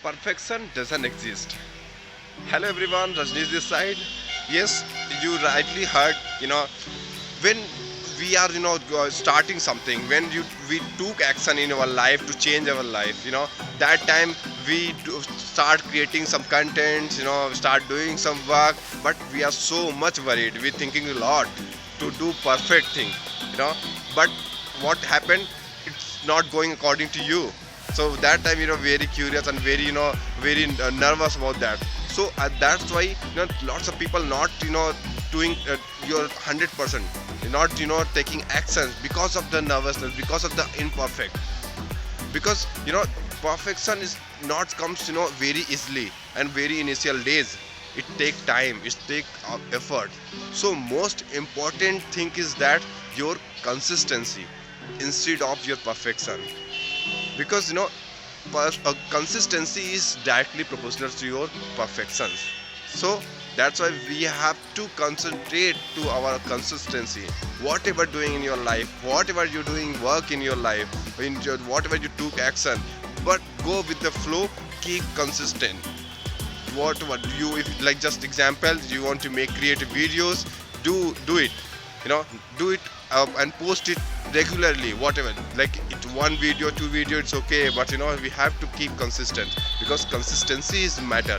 Perfection doesn't exist. Hello everyone, Rajnish this side. Yes, you rightly heard. When we are, starting something, when we took action in our life to change our life, that time start creating some content, start doing some work. But we are so much worried. We're thinking a lot to do perfect thing, you know. But what happened? It's not going according to you. So that time, very curious and very, very nervous about that. So that's why, lots of people not, doing your 100%, not, taking actions because of the nervousness, because of the imperfect. Because, perfection is not comes, very easily and very initial days. It take time, it take effort. So most important thing is that your consistency instead of your perfection. Because consistency is directly proportional to your perfections. So that's why we have to concentrate to our consistency. Whatever doing in your life, whatever you're doing work in your life, whatever you took action, but go with the flow, keep consistent. What you, if like, just example, you want to make creative videos, do it, you know do it, and post it regularly, whatever, like it one video, two video, it's okay, but we have to keep consistent, because consistency is matter.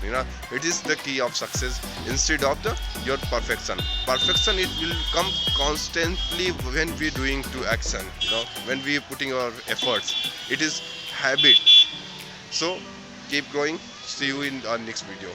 It is the key of success instead of the your perfection. It will come constantly when we doing to action, when we putting our efforts. It is habit. So keep going. See you in our next video.